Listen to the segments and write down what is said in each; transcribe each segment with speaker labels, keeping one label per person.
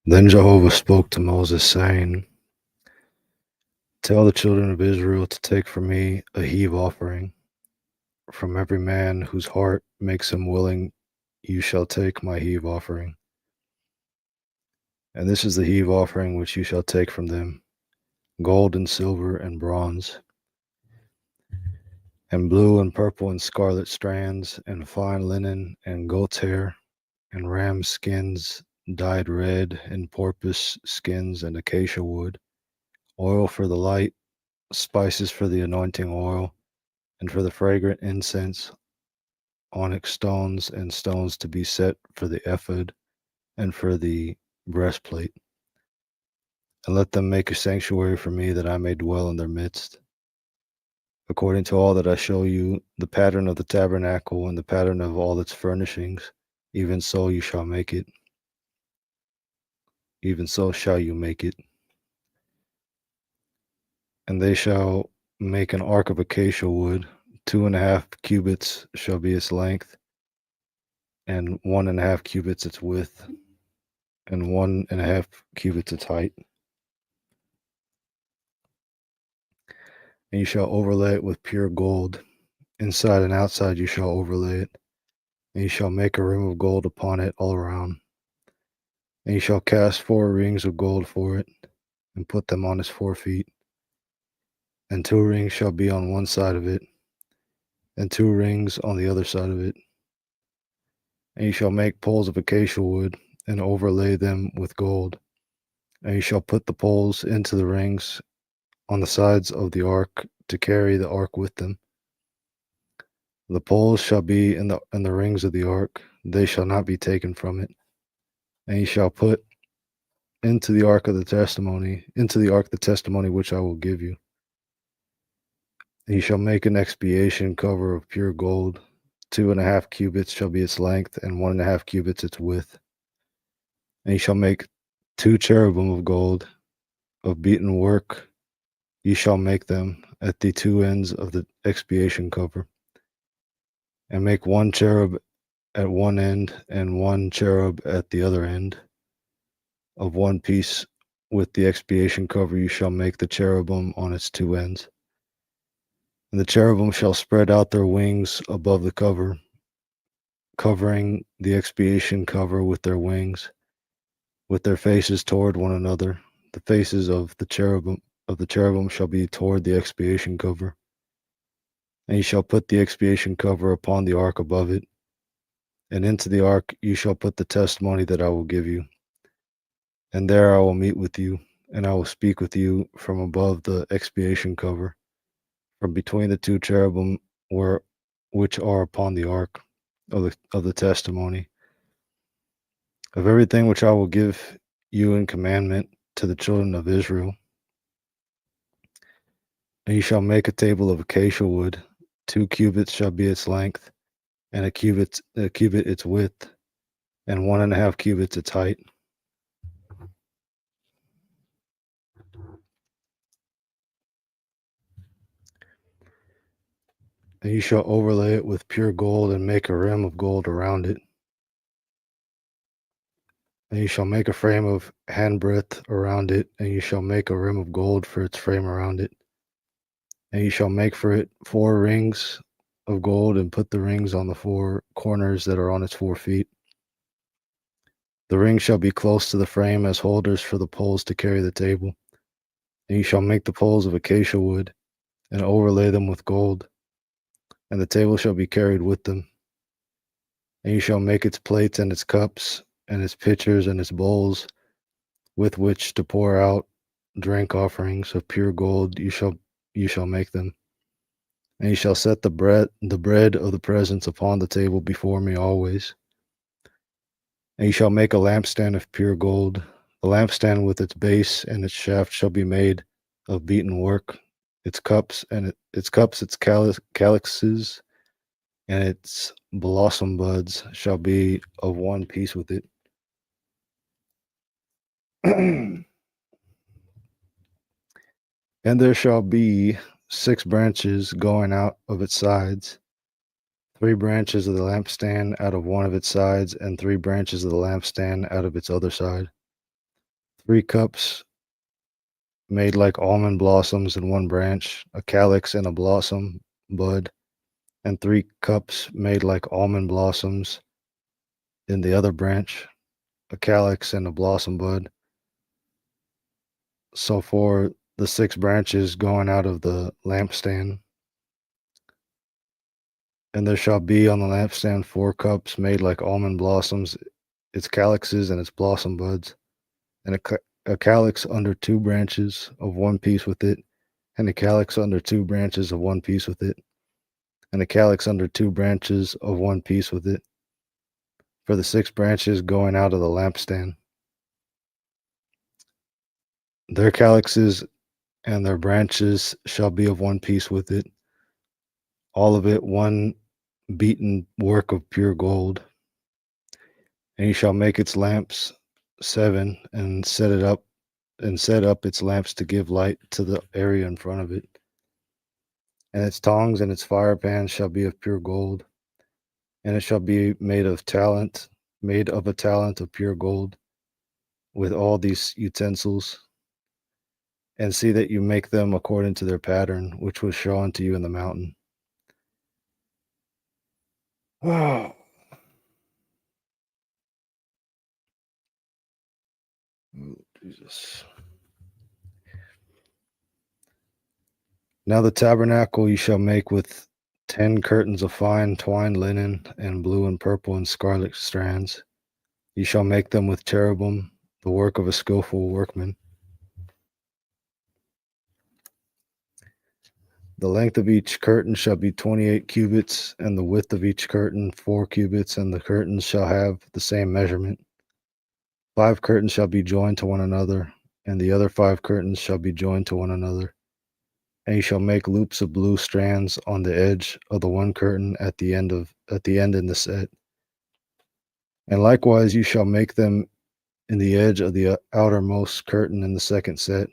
Speaker 1: Then Jehovah spoke to Moses, saying, Tell the children of Israel to take for me a heave offering. From every man whose heart makes him willing, you shall take my heave offering. And this is the heave offering which you shall take from them: gold and silver and bronze, and blue and purple and scarlet strands, and fine linen, and goat's hair, and ram skins dyed red, and porpoise skins, and acacia wood, oil for the light, spices for the anointing oil, and for the fragrant incense, onyx stones, and stones to be set for the ephod and for the breastplate. And let them make a sanctuary for me, that I may dwell in their midst. According to all that I show you, the pattern of the tabernacle and the pattern of all its furnishings, even so you shall make it. Even so shall you make it. And they shall make an ark of acacia wood. 2.5 cubits shall be its length, and 1.5 cubits its width, and 1.5 cubits its height. And you shall overlay it with pure gold. Inside and outside you shall overlay it. And you shall make a rim of gold upon it all around. And you shall cast 4 rings of gold for it, and put them on its 4 feet. And 2 rings shall be on one side of it, and 2 rings on the other side of it. And you shall make poles of acacia wood, and overlay them with gold. And you shall put the poles into the rings on the sides of the ark, to carry the ark with them. The poles shall be in the rings of the ark; they shall not be taken from it. And you shall put into the ark the testimony which I will give you. And you shall make an expiation cover of pure gold. 2.5 cubits shall be its length, and 1.5 cubits its width. And you shall make 2 cherubim of gold, of beaten work. You shall make them at the 2 ends of the expiation cover. And make 1 cherub at one end, and 1 cherub at the other end. Of one piece with the expiation cover you shall make the cherubim on its 2 ends. And the cherubim shall spread out their wings above the cover, covering the expiation cover with their wings, with their faces toward one another. The faces of the cherubim shall be toward the expiation cover. And you shall put the expiation cover upon the ark above it. And into the ark you shall put the testimony that I will give you. And there I will meet with you, and I will speak with you from above the expiation cover, from between the 2 cherubim which are upon the ark of the testimony, of everything which I will give you in commandment to the children of Israel. And you shall make a table of acacia wood. 2 cubits shall be its length, and a cubit its width, and 1.5 cubits its height. And you shall overlay it with pure gold, and make a rim of gold around it. And you shall make a frame of handbreadth around it, and you shall make a rim of gold for its frame around it. And you shall make for it 4 rings of gold, and put the rings on the 4 corners that are on its 4 feet. The rings shall be close to the frame as holders for the poles to carry the table. And you shall make the poles of acacia wood, and overlay them with gold. And the table shall be carried with them. And you shall make its plates and its cups, and its pitchers and its bowls, with which to pour out drink offerings of pure gold. You shall make them. And you shall set the bread of the presence upon the table before me always. And you shall make a lampstand of pure gold. The lampstand with its base and its shaft shall be made of beaten work. Its cups, its calyxes, and its blossom buds shall be of one piece with it. And there shall be 6 branches going out of its sides, 3 branches of the lampstand out of one of its sides, and 3 branches of the lampstand out of its other side. 3 cups made like almond blossoms in one branch, a calyx and a blossom bud, and 3 cups made like almond blossoms in the other branch, a calyx and a blossom bud. So for the 6 branches going out of the lampstand, and there shall be on the lampstand 4 cups made like almond blossoms, its calyxes and its blossom buds, and a calyx under 2 branches of one piece with it, and a calyx under 2 branches of one piece with it, and a calyx under 2 branches of one piece with it, for the 6 branches going out of the lampstand. Their calyxes and their branches shall be of one piece with it, all of it one beaten work of pure gold. And you shall make its lamps 7, and set up its lamps to give light to the area in front of it. And its tongs and its fire pans shall be of pure gold, and it shall be made of a talent of pure gold, with all these utensils. And see that you make them according to their pattern, which was shown to you in the mountain. Wow. Oh, Jesus. Now the tabernacle you shall make with 10 curtains of fine twined linen, and blue and purple and scarlet strands. You shall make them with cherubim, the work of a skillful workman. The length of each curtain shall be 28 cubits, and the width of each curtain 4 cubits, and the curtains shall have the same measurement. 5 curtains shall be joined to one another, and the other 5 curtains shall be joined to one another. And you shall make loops of blue strands on the edge of the one curtain at the end in the set. And likewise you shall make them in the edge of the outermost curtain in the second set.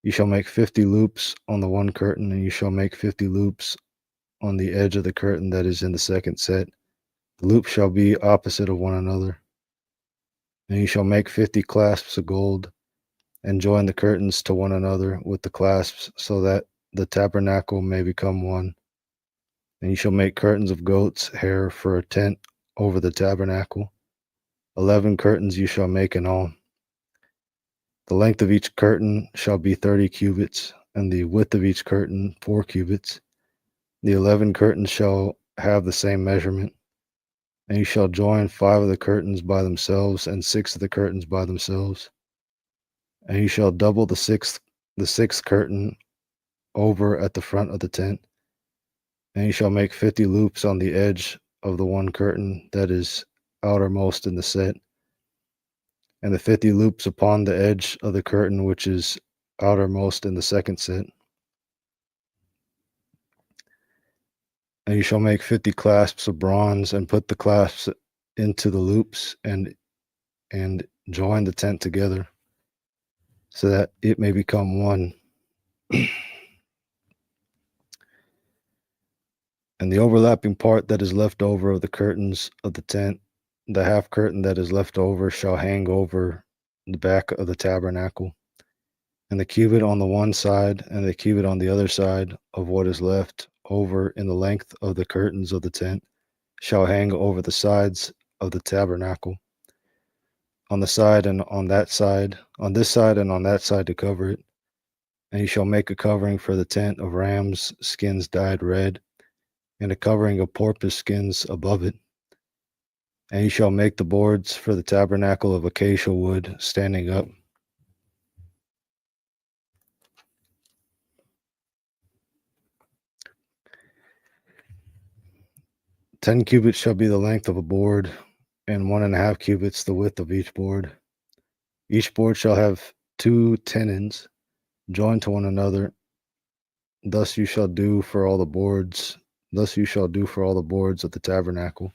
Speaker 1: You shall make 50 loops on the one curtain, and you shall make 50 loops on the edge of the curtain that is in the second set. The loops shall be opposite of one another. And you shall make 50 clasps of gold, and join the curtains to one another with the clasps, so that the tabernacle may become one. And you shall make curtains of goat's hair for a tent over the tabernacle. 11 curtains you shall make in all. The length of each curtain shall be 30 cubits, and the width of each curtain 4 cubits. The 11 curtains shall have the same measurement. And you shall join 5 of the curtains by themselves, and 6 of the curtains by themselves. And you shall double the sixth curtain over at the front of the tent. And you shall make 50 loops on the edge of the one curtain that is outermost in the set, and the 50 loops upon the edge of the curtain which is outermost in the second set. And you shall make 50 clasps of bronze, and put the clasps into the loops, and join the tent together, so that it may become one. And the overlapping part that is left over of the curtains of the tent, the half curtain that is left over, shall hang over the back of the tabernacle. And the cubit on the one side, and the cubit on the other side of what is left over in the length of the curtains of the tent, shall hang over the sides of the tabernacle, on the side and on that side, on this side and on that side, to cover it. And you shall make a covering for the tent of rams' skins dyed red, and a covering of porpoise skins above it. And you shall make the boards for the tabernacle of acacia wood standing up. "10 cubits shall be the length of a board, and 1.5 cubits the width of each board. Each board shall have 2 tenons joined to one another. Thus you shall do for all the boards of the tabernacle.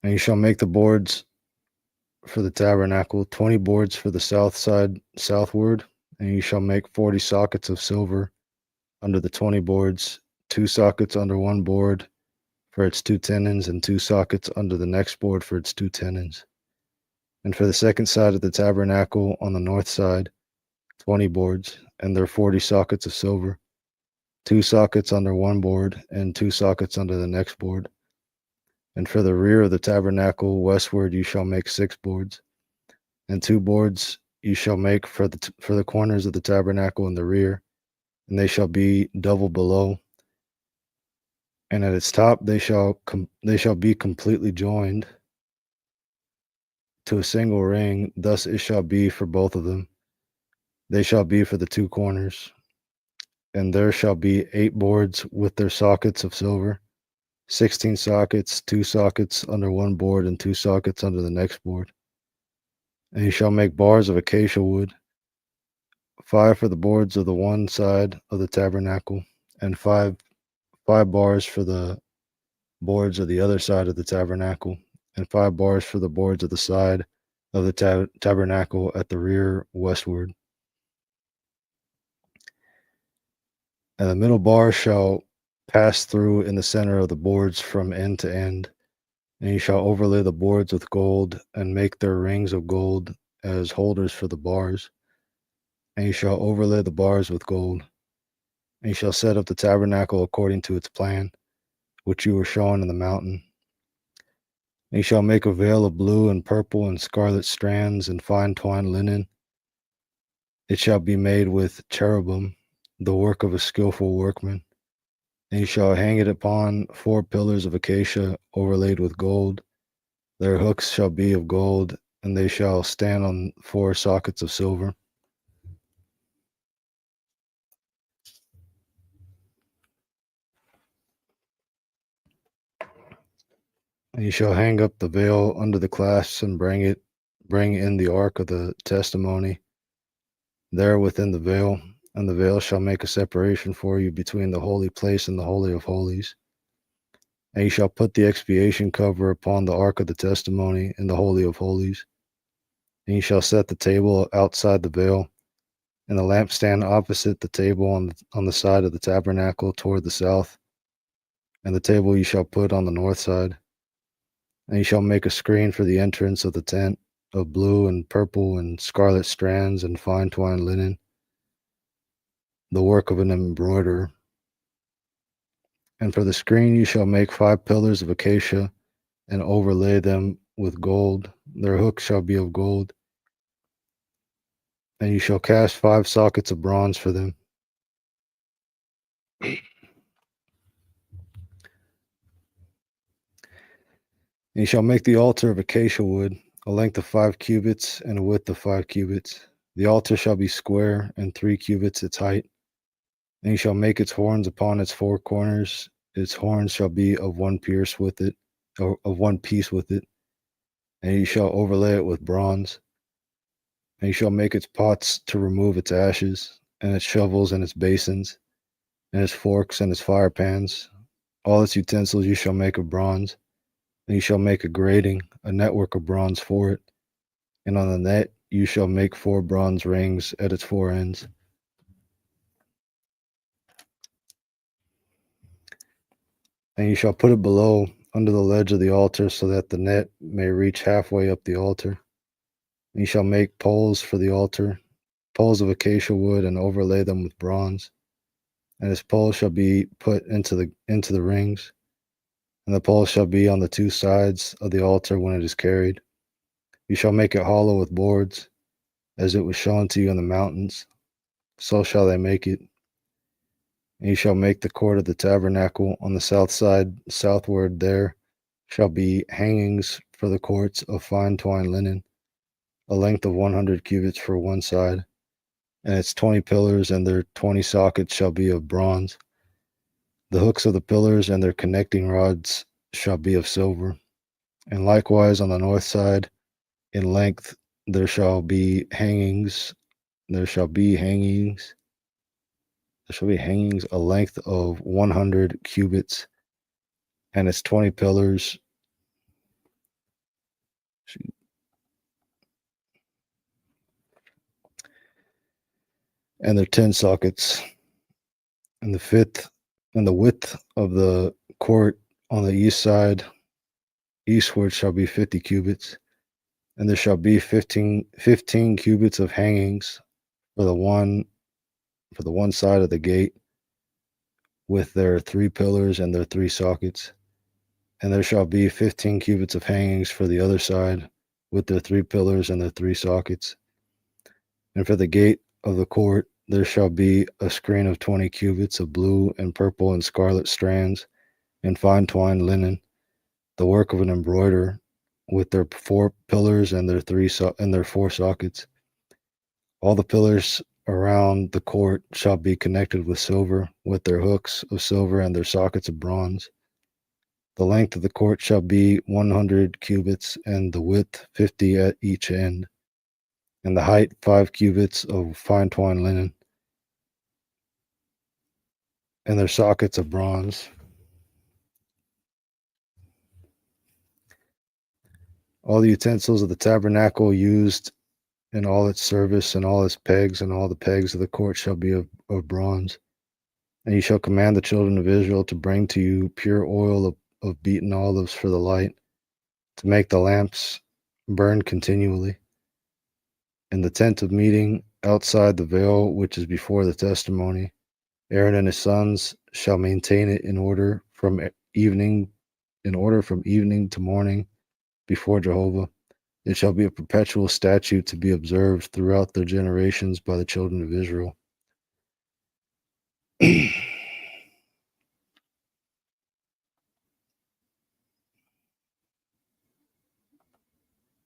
Speaker 1: And you shall make the boards for the tabernacle, 20 boards for the south side southward, and you shall make 40 sockets of silver under the 20 boards, 2 sockets under one board for its 2 tenons, and 2 sockets under the next board for its 2 tenons. And for the second side of the tabernacle on the north side, 20 boards, and their 40 sockets of silver, 2 sockets under one board, and 2 sockets under the next board. And for the rear of the tabernacle westward you shall make 6 boards, and 2 boards you shall make for the corners of the tabernacle in the rear, and they shall be double below. And at its top they shall be completely joined to a single ring. Thus it shall be for both of them. They shall be for the 2 corners. And there shall be 8 boards with their sockets of silver, 16 sockets, 2 sockets under one board, and 2 sockets under the next board. And you shall make bars of acacia wood, 5 for the boards of the one side of the tabernacle, and 5 bars for the boards of the other side of the tabernacle, and 5 bars for the boards of the side of the tabernacle at the rear westward. And the middle bar shall pass through in the center of the boards from end to end. And you shall overlay the boards with gold, and make their rings of gold as holders for the bars. And you shall overlay the bars with gold. And you shall set up the tabernacle according to its plan, which you were shown in the mountain. And you shall make a veil of blue and purple and scarlet strands and fine twined linen. It shall be made with cherubim, the work of a skillful workman. And you shall hang it upon 4 pillars of acacia overlaid with gold. Their hooks shall be of gold, and they shall stand on 4 sockets of silver. And you shall hang up the veil under the clasps, and bring in the ark of the testimony there within the veil. And the veil shall make a separation for you between the holy place and the holy of holies. And you shall put the expiation cover upon the ark of the testimony in the holy of holies. And you shall set the table outside the veil, and the lampstand opposite the table on the side of the tabernacle toward the south. And the table you shall put on the north side. And you shall make a screen for the entrance of the tent of blue and purple and scarlet strands and fine twined linen, the work of an embroiderer. And for the screen you shall make 5 pillars of acacia, and overlay them with gold. Their hooks shall be of gold. And you shall cast 5 sockets of bronze for them. And you shall make the altar of acacia wood, a length of 5 cubits and a width of 5 cubits. The altar shall be square, and 3 cubits its height. And you shall make its horns upon its 4 corners. Its horns shall be of one piece with it, and you shall overlay it with bronze. And you shall make its pots to remove its ashes, and its shovels and its basins, and its forks and its fire pans. All its utensils you shall make of bronze. And you shall make a grating, a network of bronze for it. And on the net you shall make 4 bronze rings at its 4 ends. And you shall put it below, under the ledge of the altar, so that the net may reach halfway up the altar. And you shall make poles for the altar, poles of acacia wood, and overlay them with bronze. And its poles shall be put into the rings. And the poles shall be on the 2 sides of the altar when it is carried. You shall make it hollow with boards, as it was shown to you in the mountains. So shall they make it. And you shall make the court of the tabernacle on the south side southward. There shall be hangings for the courts of fine twined linen, a length of 100 cubits for one side. And its 20 pillars and their 20 sockets shall be of bronze. The hooks of the pillars and their connecting rods shall be of silver. And likewise on the north side, in length, there shall be hangings, a length of 100 cubits, and its 20 pillars and their 10 sockets. And the width of the court On the east side, eastward shall be 50 cubits, and there shall be 15 cubits of hangings for the one side of the gate with their 3 pillars and their 3 sockets. And there shall be 15 cubits of hangings for the other side with their 3 pillars and their 3 sockets. And for the gate of the court there shall be a screen of 20 cubits of blue and purple and scarlet strands and fine twined linen, the work of an embroiderer, with their 4 pillars and their 4 sockets. All the pillars around the court shall be connected with silver, with their hooks of silver and their sockets of bronze. The length of the court shall be 100 cubits, and the width 50 at each end, and the height 5 cubits of fine twined linen, and their sockets of bronze. All the utensils of the tabernacle used in all its service, and all its pegs, and all the pegs of the court shall be of bronze. And you shall command the children of Israel to bring to you pure oil of beaten olives for the light, to make the lamps burn continually. In the tent of meeting, outside the veil which is before the testimony, Aaron and his sons shall maintain it in order from evening to morning before Jehovah. It shall be a perpetual statute to be observed throughout their generations by the children of Israel.